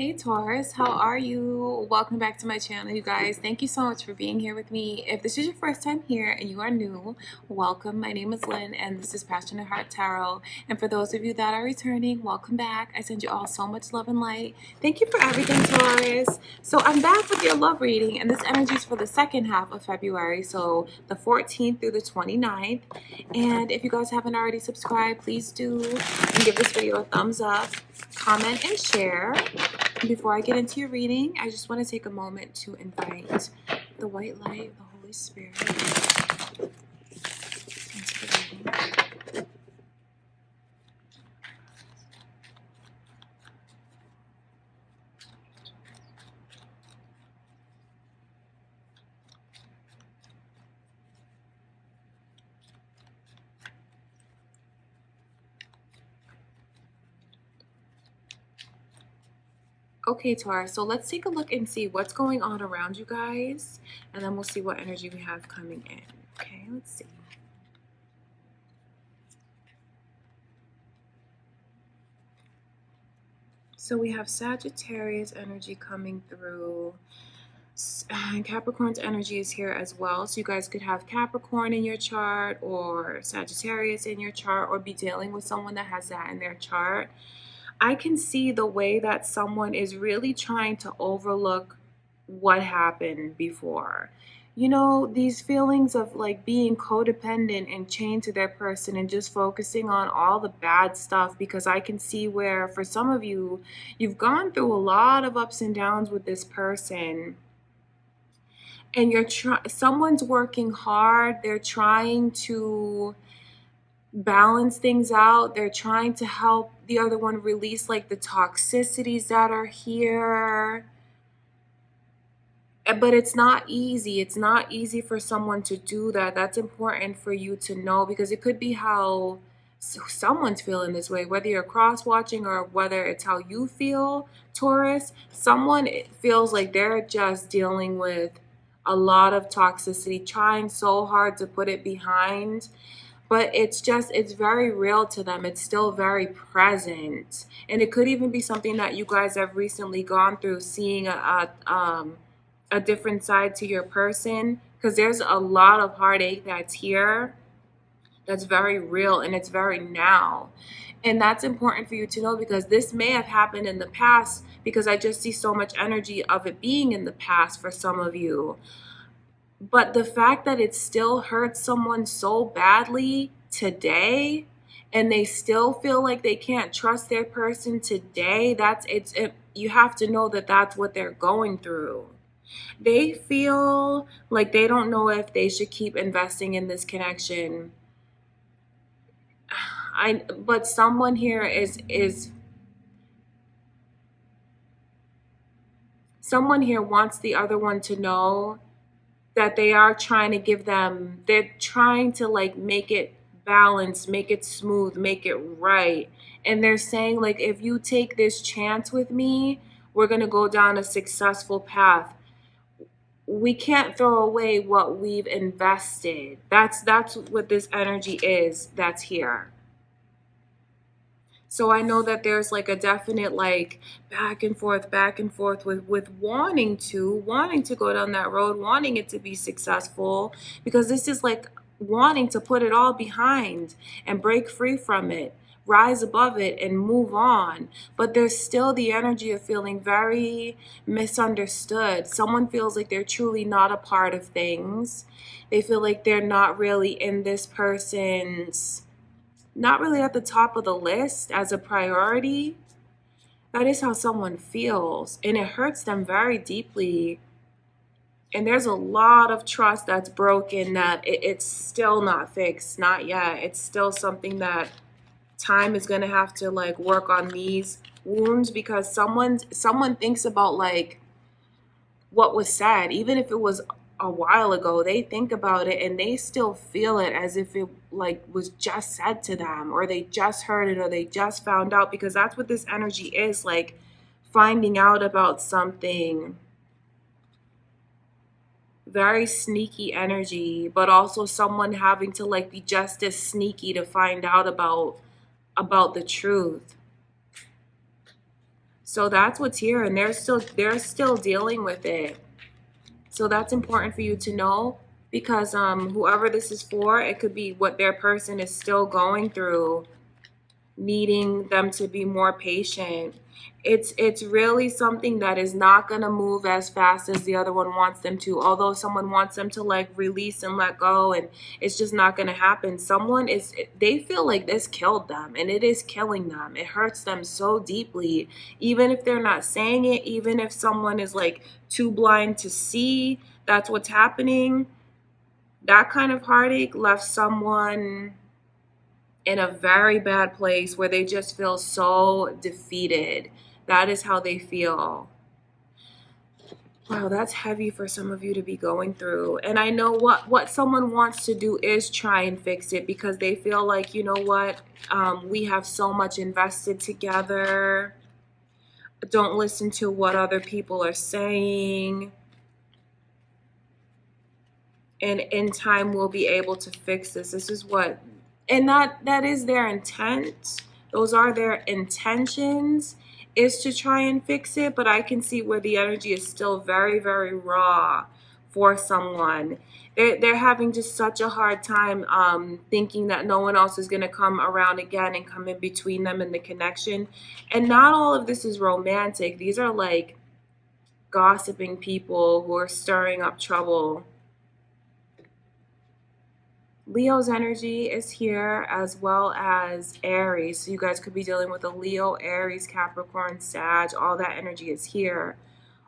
Hey Taurus, how are you? Welcome back to my channel, you guys. Thank you so much for being here with me. If this is your first time here and you are new, welcome. My name is Lynn and this is Passionate Heart Tarot. And for those of you that are returning, welcome back. I send you all so much love and light. Thank you for everything, Taurus. So I'm back with your love reading, and this energy is for the second half of February, so the 14th through the 29th. And if you guys haven't already subscribed, please do, and give this video a thumbs up, comment, and share. Before I get into your reading, I just want to take a moment to invite the white light, the Holy Spirit, into the reading. Okay, Taurus, so let's take a look and see what's going on around you guys, and then we'll see what energy we have coming in. Okay, let's see. So we have Sagittarius energy coming through, and Capricorn's energy is here as well. So you guys could have Capricorn in your chart or Sagittarius in your chart, or be dealing with someone that has that in their chart. I can see the way that someone is really trying to overlook what happened before. You know, these feelings of like being codependent and chained to their person and just focusing on all the bad stuff, because I can see where for some of you, you've gone through a lot of ups and downs with this person. And someone's working hard. They're trying to balance things out. They're trying to help the other one release like the toxicities that are here. But it's not easy. It's not easy for someone to do that. That's important for you to know, because it could be how someone's feeling this way, whether you're cross-watching or whether it's how you feel, Taurus. Someone feels like they're just dealing with a lot of toxicity, trying so hard to put it behind. But it's very real to them. It's still very present. And it could even be something that you guys have recently gone through, seeing a different side to your person, because there's a lot of heartache that's here, that's very real, and it's very now. And that's important for you to know, because this may have happened in the past, because I just see so much energy of it being in the past for some of you. But the fact that it still hurts someone so badly today, and they still feel like they can't trust their person today, you have to know that that's what they're going through. They feel like they don't know if they should keep investing in this connection. But someone here someone here wants the other one to know that they are trying to they're trying to like make it balanced, make it smooth, make it right. And they're saying like, if you take this chance with me, we're going to go down a successful path. We can't throw away what we've invested. That's what this energy is that's here. So I know that there's like a definite like back and forth with wanting to go down that road, wanting it to be successful, because this is like wanting to put it all behind and break free from it, rise above it and move on. But there's still the energy of feeling very misunderstood. Someone feels like they're truly not a part of things. They feel like they're not really in this person's, not really at the top of the list as a priority. That is how someone feels, and it hurts them very deeply. And there's a lot of trust that's broken, that it's still not fixed, not yet. It's still something that time is going to have to like work on these wounds, because someone thinks about like what was said, even if it was a while ago. They think about it and they still feel it as if it like was just said to them, or they just heard it, or they just found out, because that's what this energy is, like finding out about something. Very sneaky energy, but also someone having to like be just as sneaky to find out about the truth. So that's what's here, and they're still dealing with it. So that's important for you to know, because whoever this is for, it could be what their person is still going through, needing them to be more patient. It's really something that is not going to move as fast as the other one wants them to. Although someone wants them to like release and let go, and it's just not going to happen. They feel like this killed them, and it is killing them. It hurts them so deeply, even if they're not saying it, even if someone is like too blind to see that's what's happening. That kind of heartache left someone in a very bad place where they just feel so defeated. That is how they feel. Wow, that's heavy for some of you to be going through. And I know what someone wants to do is try and fix it, because they feel like, you know what, we have so much invested together. Don't listen to what other people are saying. And in time, we'll be able to fix this. This is what, and that is their intent. Those are their intentions, is to try and fix it. But I can see where the energy is still very, very raw for someone. They're having just such a hard time thinking that no one else is going to come around again and come in between them and the connection. And not all of this is romantic. These are like gossiping people who are stirring up trouble. Leo's energy is here, as well as Aries. So you guys could be dealing with a Leo, Aries, Capricorn, Sag. All that energy is here.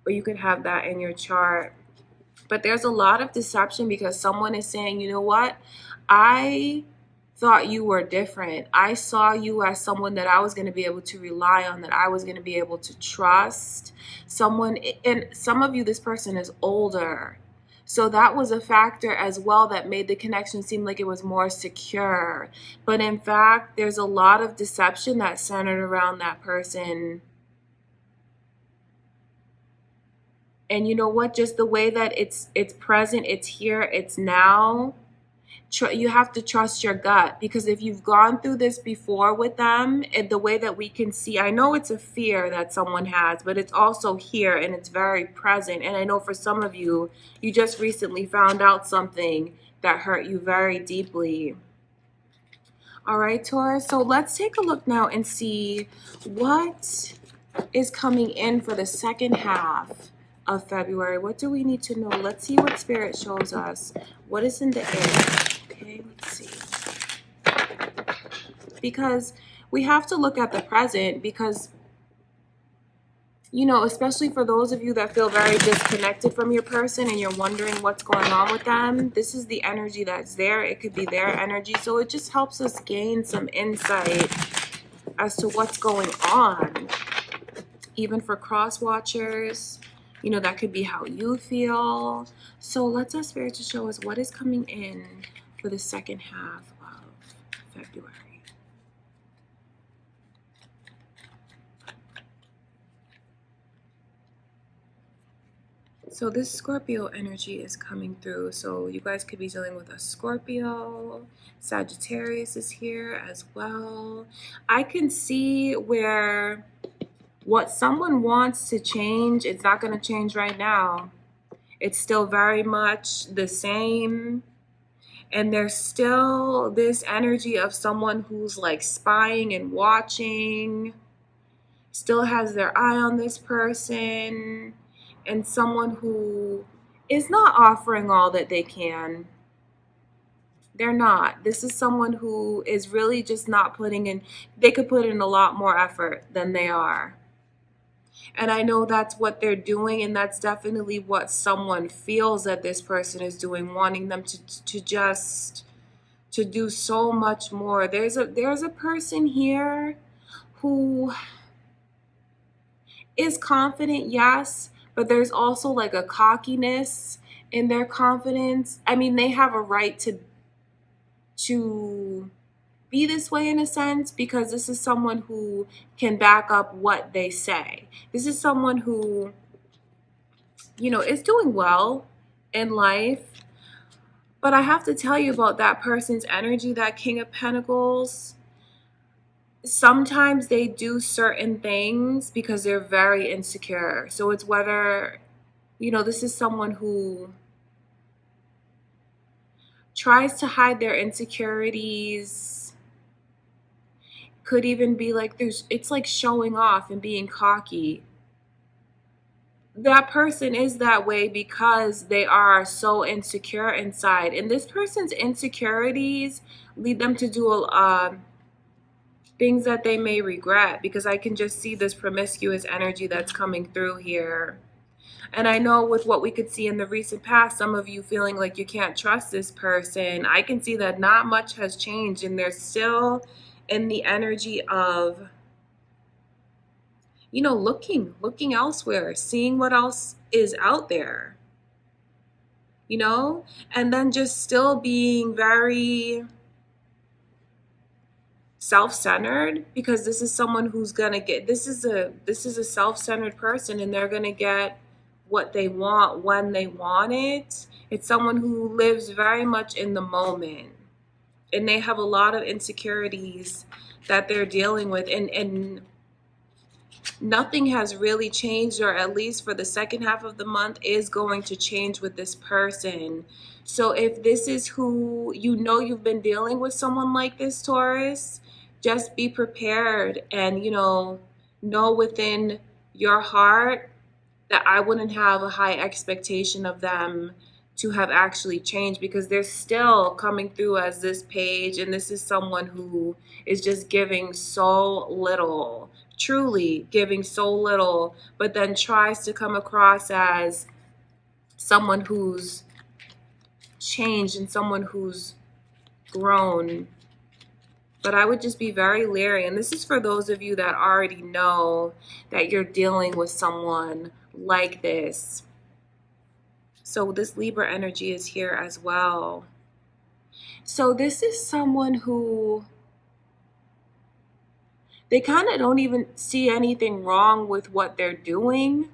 Or you could have that in your chart. But there's a lot of deception, because someone is saying, you know what? I thought you were different. I saw you as someone that I was going to be able to rely on, that I was going to be able to trust. Someone, and some of you, this person is older. So that was a factor as well that made the connection seem like it was more secure. But in fact, there's a lot of deception that's centered around that person. And you know what? Just the way that it's present, it's here, it's now. You have to trust your gut, because if you've gone through this before with them, and the way that we can see, I know it's a fear that someone has, but it's also here and it's very present. And I know for some of you, you just recently found out something that hurt you very deeply. All right, Taurus. So let's take a look now and see what is coming in for the second half of February. What do we need to know? Let's see what Spirit shows us. What is in the air? Okay, let's see. Because we have to look at the present, because, you know, especially for those of you that feel very disconnected from your person and you're wondering what's going on with them, this is the energy that's there. It could be their energy. So it just helps us gain some insight as to what's going on. Even for cross watchers, you know, that could be how you feel. So let's ask Spirit to show us what is coming in for the second half of February. So this Scorpio energy is coming through. So you guys could be dealing with a Scorpio. Sagittarius is here as well. I can see where what someone wants to change, it's not going to change right now. It's still very much the same. And there's still this energy of someone who's like spying and watching, still has their eye on this person, and someone who is not offering all that they can. They're not. This is someone who is really just not putting in, they could put in a lot more effort than they are. And I know that's what they're doing, and that's definitely what someone feels that this person is doing, wanting them to do so much more. There's a person here who is confident, yes, but there's also like a cockiness in their confidence. I mean, they have a right to be this way in a sense, because this is someone who can back up what they say. This is someone who, you know, is doing well in life. But I have to tell you about that person's energy, that King of Pentacles. sometimes they do certain things because they're very insecure. So it's whether, this is someone who tries to hide their insecurities. Could even be like it's like showing off and being cocky. That person is that way because they are so insecure inside. And this person's insecurities lead them to do things that they may regret, because I can just see this promiscuous energy that's coming through here. And I know with what we could see in the recent past, some of you feeling like you can't trust this person. I can see that not much has changed, and they're still in the energy of, looking elsewhere, seeing what else is out there, and then just still being very self-centered, because this is someone who's gonna get, this is a self-centered person, and they're gonna get what they want when they want it. It's someone who lives very much in the moment, and they have a lot of insecurities that they're dealing with, and nothing has really changed, or at least for the second half of the month is going to change with this person. So if this is who you've been dealing with someone like this, Taurus, just be prepared, and know within your heart that I wouldn't have a high expectation of them to have actually changed, because they're still coming through as this page, and this is someone who is just giving so little, truly giving so little, but then tries to come across as someone who's changed and someone who's grown. But I would just be very leery. And this is for those of you that already know that you're dealing with someone like this. So this Libra energy is here as well. So this is someone who, they kind of don't even see anything wrong with what they're doing.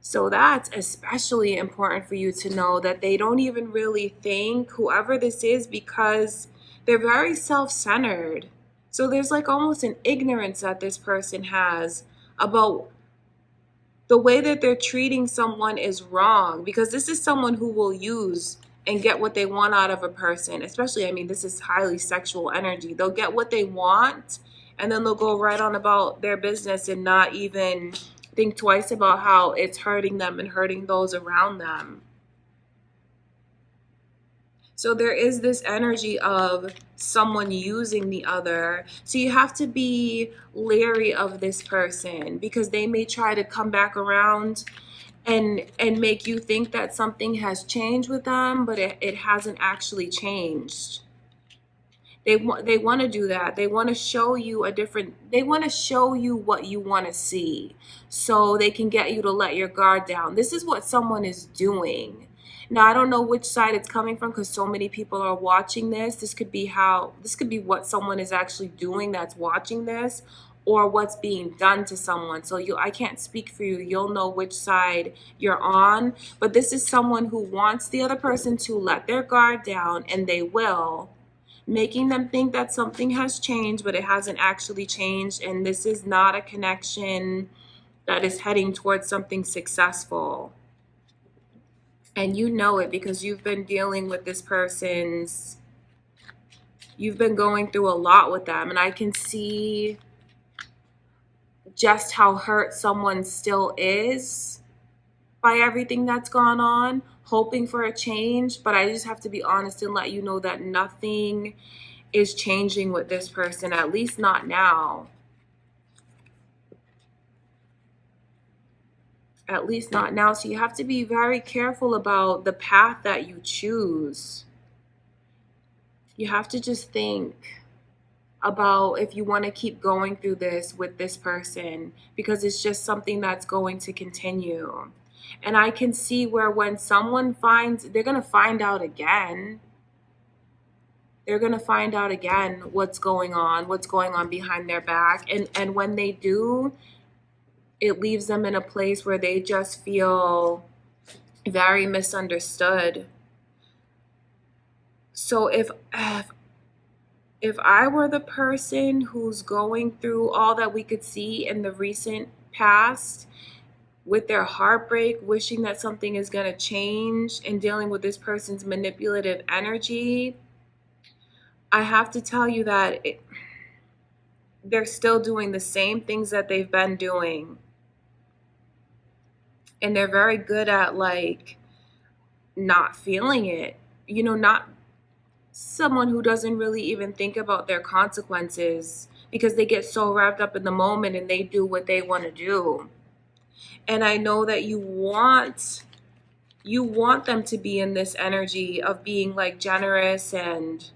So that's especially important for you to know, that they don't even really think, whoever this is, because they're very self-centered. So there's like almost an ignorance that this person has about the way that they're treating someone is wrong, because this is someone who will use and get what they want out of a person. Especially, I mean, this is highly sexual energy. They'll get what they want, and then they'll go right on about their business and not even think twice about how it's hurting them and hurting those around them. So there is this energy of someone using the other. So you have to be leery of this person, because they may try to come back around and make you think that something has changed with them, but it hasn't actually changed. They want to do that. They want to show you they want to show you what you want to see, so they can get you to let your guard down. This is what someone is doing. Now, I don't know which side it's coming from, because so many people are watching this. This could be what someone is actually doing that's watching this, or what's being done to someone. So I can't speak for you. You'll know which side you're on. But this is someone who wants the other person to let their guard down, and they will, making them think that something has changed, but it hasn't actually changed. And this is not a connection that is heading towards something successful. And you know it, because you've been dealing with this person's, you've been going through a lot with them. And I can see just how hurt someone still is by everything that's gone on, hoping for a change. But I just have to be honest and let you know that nothing is changing with this person, at least not now. At least not now. So you have to be very careful about the path that you choose. You have to just think about if you want to keep going through this with this person, because it's just something that's going to continue. And I can see where when someone they're going to find out again. They're going to find out again what's going on behind their back. And when they do, it leaves them in a place where they just feel very misunderstood. So if If I were the person who's going through all that we could see in the recent past with their heartbreak, wishing that something is going to change and dealing with this person's manipulative energy, I have to tell you that they're still doing the same things that they've been doing. And they're very good at like not feeling it. Not someone who doesn't really even think about their consequences because they get so wrapped up in the moment and they do what they want to do. And I know that you want them to be in this energy of being like generous and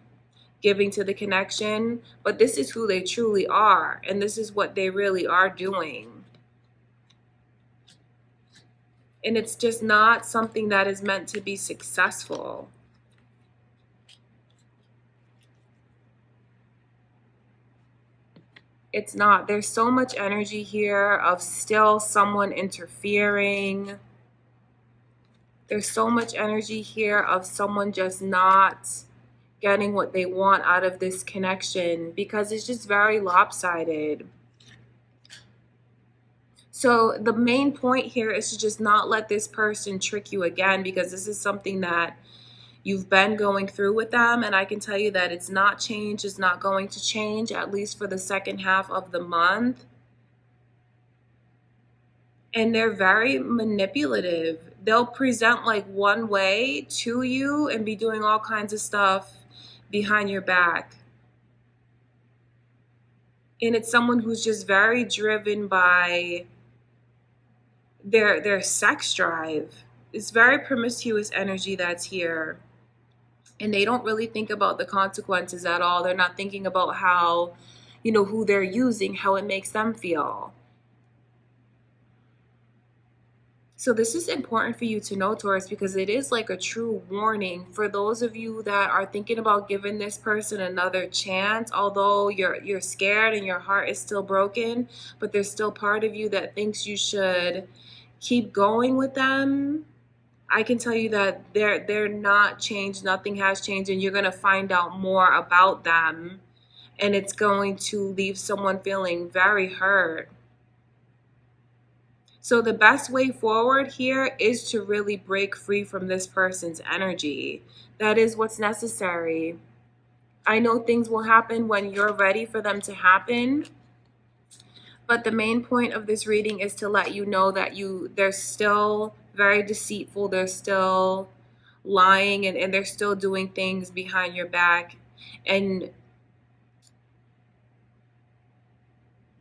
giving to the connection, but this is who they truly are, and this is what they really are doing. And it's just not something that is meant to be successful. It's not. There's so much energy here of still someone interfering. There's so much energy here of someone just not getting what they want out of this connection because it's just very lopsided. So the main point here is to just not let this person trick you again, because this is something that you've been going through with them, and I can tell you that it's not changed. It's not going to change, at least for the second half of the month. And they're very manipulative. They'll present like one way to you and be doing all kinds of stuff behind your back. And it's someone who's just very driven by their sex drive. It's very promiscuous energy that's here. And they don't really think about the consequences at all. They're not thinking about how, who they're using, how it makes them feel. So this is important for you to know, Taurus, because it is like a true warning for those of you that are thinking about giving this person another chance. Although you're scared and your heart is still broken, but there's still part of you that thinks you should keep going with them. I can tell you that they're not changed. Nothing has changed, and you're going to find out more about them, and it's going to leave someone feeling very hurt. So the best way forward here is to really break free from this person's energy. That is what's necessary. I know things will happen when you're ready for them to happen, but the main point of this reading is to let you know that they're still very deceitful. They're still lying, and they're still doing things behind your back. And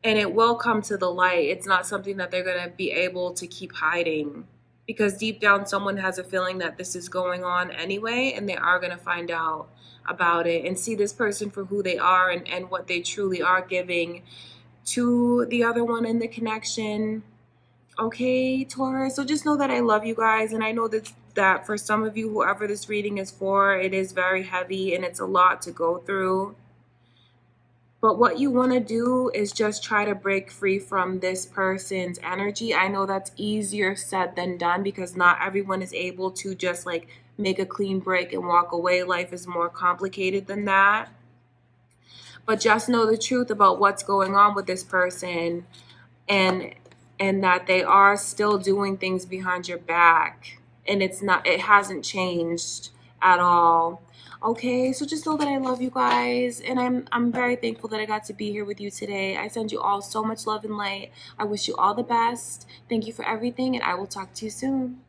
it will come to the light. It's not something that they're going to be able to keep hiding, because deep down someone has a feeling that this is going on anyway, and they are going to find out about it and see this person for who they are and what they truly are giving to the other one in the connection. Okay, Taurus, so just know that I love you guys, and I know that for some of you, whoever this reading is for, it is very heavy and it's a lot to go through. But what you want to do is just try to break free from this person's energy. I know that's easier said than done, because not everyone is able to just like make a clean break and walk away. Life is more complicated than that. But just know the truth about what's going on with this person, and that they are still doing things behind your back, and it hasn't changed at all. Okay, so just know that I love you guys, and I'm very thankful that I got to be here with you today. I send you all so much love and light. I wish you all the best. Thank you for everything, and I will talk to you soon.